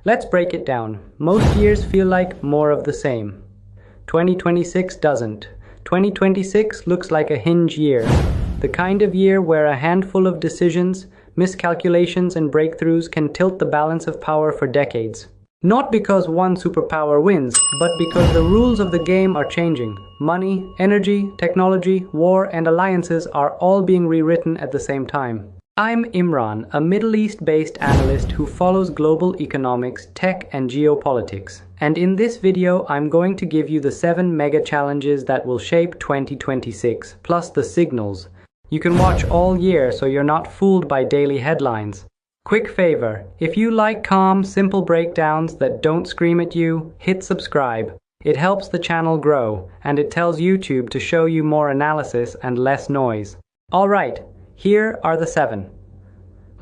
Let's break it down. Most years feel like more of the same. 2026 doesn't. 2026 looks like a hinge year. The kind of year where a handful of decisions, miscalculations, and breakthroughs can tilt the balance of power for decades. Not because one superpower wins, but because the rules of the game are changing. Money, energy, technology, war, and alliances are all being rewritten at the same time. I'm Imran, a Middle East-based analyst who follows global economics, tech, and geopolitics. And in this video, I'm going to give you the 7 mega challenges that will shape 2026, plus the signals. You can watch all year so you're not fooled by daily headlines. Quick favor, if you like calm, simple breakdowns that don't scream at you, hit subscribe. It helps the channel grow, and it tells YouTube to show you more analysis and less noise. Alright, here are the 7.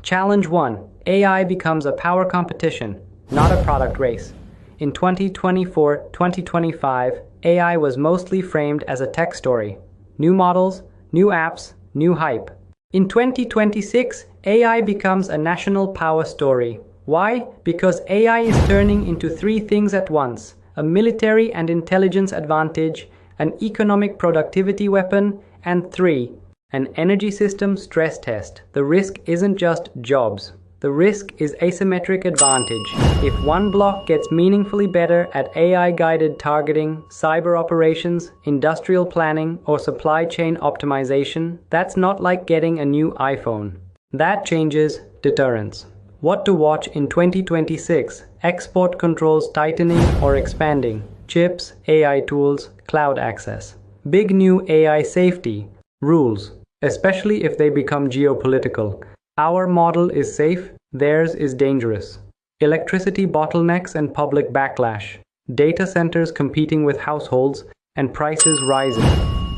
Challenge 1. AI becomes a power competition, not a product race. In 2024-2025, AI was mostly framed as a tech story. New models, new apps, new hype. In 2026, AI becomes a national power story. Why? Because AI is turning into 3 things at once: a military and intelligence advantage, an economic productivity weapon, and 3, an energy system stress test. The risk isn't just jobs. The risk is asymmetric advantage. If one bloc gets meaningfully better at AI-guided targeting, cyber operations, industrial planning, or supply chain optimization, that's not like getting a new iPhone. That changes deterrence. What to watch in 2026? Export controls tightening or expanding. Chips, AI tools, cloud access. Big new AI safety rules, especially if they become geopolitical. Our model is safe, theirs is dangerous. Electricity bottlenecks and public backlash. Data centers competing with households, and prices rising.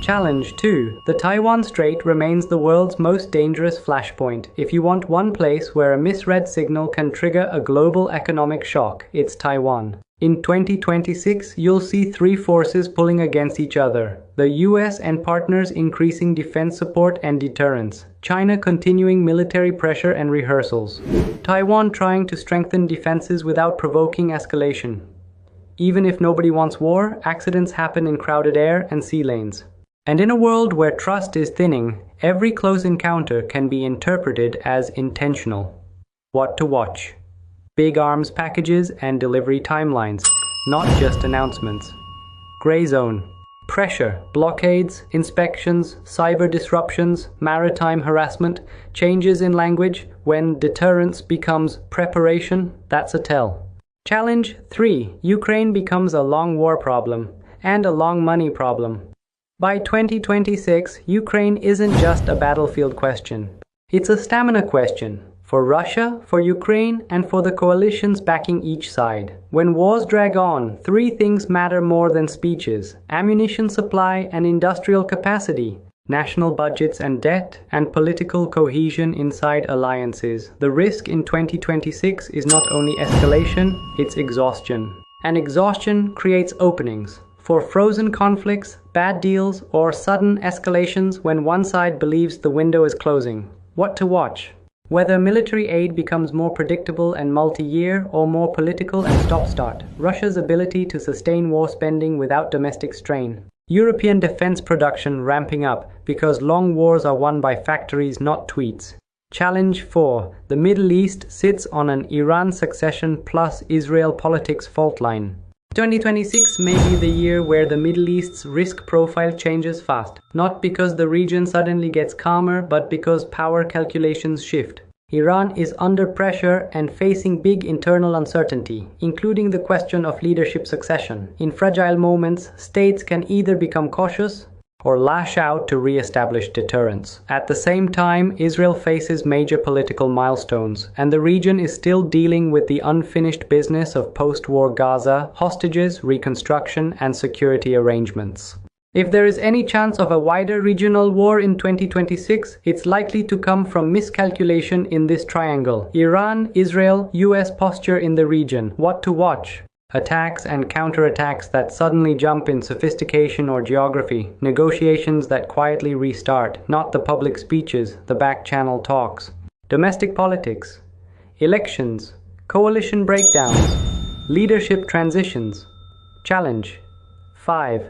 Challenge 2. The Taiwan Strait remains the world's most dangerous flashpoint. If you want one place where a misread signal can trigger a global economic shock, it's Taiwan. In 2026, you'll see 3 forces pulling against each other. The US and partners increasing defense support and deterrence. China continuing military pressure and rehearsals. Taiwan trying to strengthen defenses without provoking escalation. Even if nobody wants war, accidents happen in crowded air and sea lanes. And in a world where trust is thinning, every close encounter can be interpreted as intentional. What to watch? Big arms packages and delivery timelines, not just announcements. Gray zone. Pressure, blockades, inspections, cyber disruptions, maritime harassment, changes in language. When deterrence becomes preparation, that's a tell. Challenge 3. Ukraine becomes a long war problem and a long money problem. By 2026, Ukraine isn't just a battlefield question. It's a stamina question. For Russia, for Ukraine, and for the coalitions backing each side. When wars drag on, 3 things matter more than speeches: ammunition supply and industrial capacity, national budgets and debt, and political cohesion inside alliances. The risk in 2026 is not only escalation, it's exhaustion. And exhaustion creates openings for frozen conflicts, bad deals, or sudden escalations when one side believes the window is closing. What to watch? Whether military aid becomes more predictable and multi-year or more political and stop-start. Russia's ability to sustain war spending without domestic strain. European defense production ramping up because long wars are won by factories, not tweets. Challenge 4. The Middle East sits on an Iran succession plus Israel politics fault line. 2026 may be the year where the Middle East's risk profile changes fast, not because the region suddenly gets calmer, but because power calculations shift. Iran is under pressure and facing big internal uncertainty, including the question of leadership succession. In fragile moments, states can either become cautious or lash out to re-establish deterrence. At the same time, Israel faces major political milestones, and the region is still dealing with the unfinished business of post-war Gaza, hostages, reconstruction, and security arrangements. If there is any chance of a wider regional war in 2026, it's likely to come from miscalculation in this triangle: Iran, Israel, US posture in the region. What to watch? Attacks and counterattacks that suddenly jump in sophistication or geography. Negotiations that quietly restart, not the public speeches, the back-channel talks. Domestic politics. Elections. Coalition breakdowns. Leadership transitions. Challenge. 5.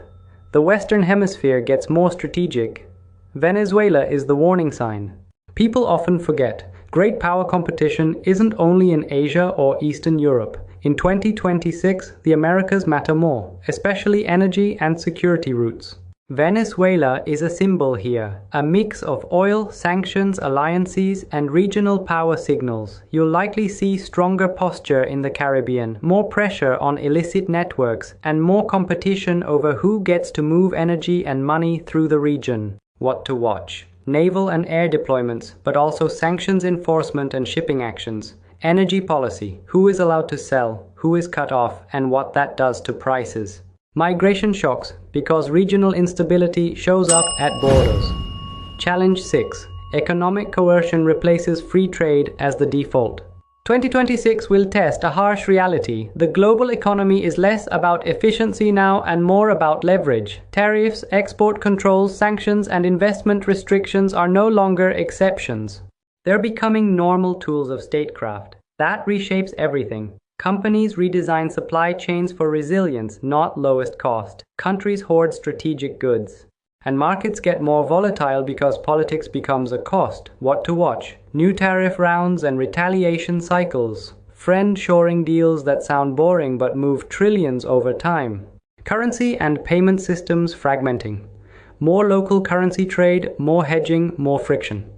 The Western Hemisphere gets more strategic. Venezuela is the warning sign. People often forget, great power competition isn't only in Asia or Eastern Europe. In 2026, the Americas matter more, especially energy and security routes. Venezuela is a symbol here, a mix of oil, sanctions, alliances, and regional power signals. You'll likely see stronger posture in the Caribbean, more pressure on illicit networks, and more competition over who gets to move energy and money through the region. What to watch? Naval and air deployments, but also sanctions enforcement and shipping actions. Energy policy, who is allowed to sell, who is cut off, and what that does to prices. Migration shocks, because regional instability shows up at borders. Challenge 6. Economic coercion replaces free trade as the default. 2026 will test a harsh reality. The global economy is less about efficiency now and more about leverage. Tariffs, export controls, sanctions, and investment restrictions are no longer exceptions. They're becoming normal tools of statecraft. That reshapes everything. Companies redesign supply chains for resilience, not lowest cost. Countries hoard strategic goods. And markets get more volatile because politics becomes a cost. What to watch? New tariff rounds and retaliation cycles. Friend-shoring deals that sound boring but move trillions over time. Currency and payment systems fragmenting. More local currency trade, more hedging, more friction.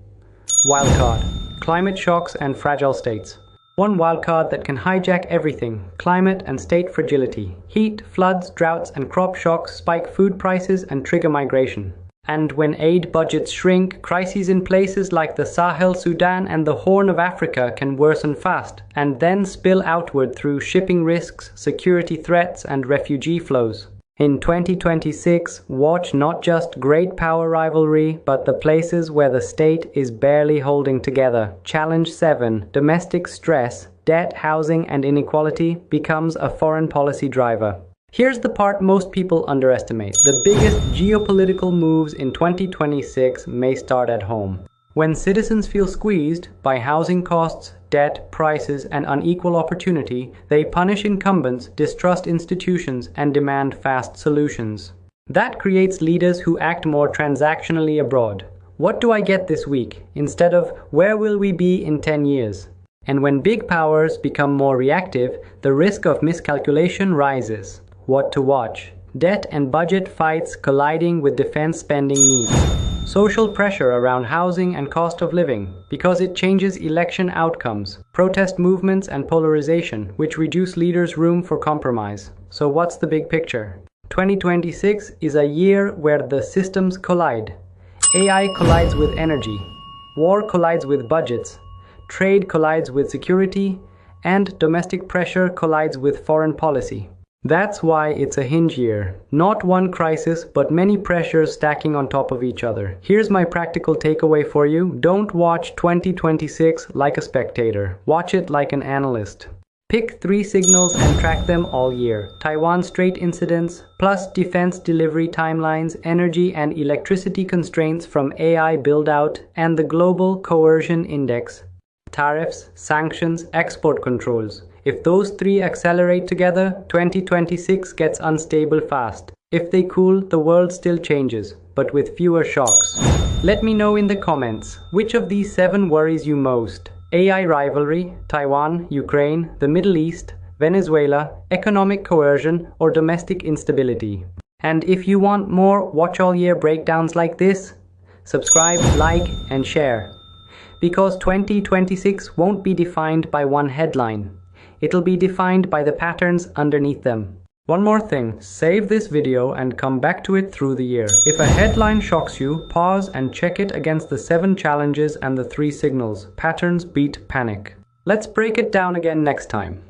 Wildcard. Climate shocks and fragile states. One wildcard that can hijack everything: climate and state fragility. Heat, floods, droughts, and crop shocks spike food prices and trigger migration. And when aid budgets shrink, crises in places like the Sahel, Sudan, and the Horn of Africa can worsen fast, and then spill outward through shipping risks, security threats, and refugee flows. In 2026, watch not just great power rivalry, but the places where the state is barely holding together. Challenge 7. Domestic stress, debt, housing, and inequality becomes a foreign policy driver. Here's the part most people underestimate. The biggest geopolitical moves in 2026 may start at home. When citizens feel squeezed by housing costs, debt, prices, and unequal opportunity, they punish incumbents, distrust institutions, and demand fast solutions. That creates leaders who act more transactionally abroad. What do I get this week? Instead of, where will we be in 10 years? And when big powers become more reactive, the risk of miscalculation rises. What to watch? Debt and budget fights colliding with defense spending needs. Social pressure around housing and cost of living, because it changes election outcomes. Protest movements and polarization, which reduce leaders' room for compromise. So what's the big picture? 2026 is a year where the systems collide. AI collides with energy. War collides with budgets. Trade collides with security. And domestic pressure collides with foreign policy. That's why it's a hinge year. Not one crisis, but many pressures stacking on top of each other. Here's my practical takeaway for you. Don't watch 2026 like a spectator. Watch it like an analyst. Pick 3 signals and track them all year. Taiwan Strait incidents, plus defense delivery timelines, energy and electricity constraints from AI build-out, and the global coercion index. Tariffs, sanctions, export controls. If those 3 accelerate together, 2026 gets unstable fast. If they cool, the world still changes, but with fewer shocks. Let me know in the comments, which of these 7 worries you most? AI rivalry, Taiwan, Ukraine, the Middle East, Venezuela, economic coercion, or domestic instability? And if you want more watch all year breakdowns like this, subscribe, like, and share. Because 2026 won't be defined by one headline. It'll be defined by the patterns underneath them. One more thing, save this video and come back to it through the year. If a headline shocks you, pause and check it against the 7 challenges and the 3 signals. Patterns beat panic. Let's break it down again next time.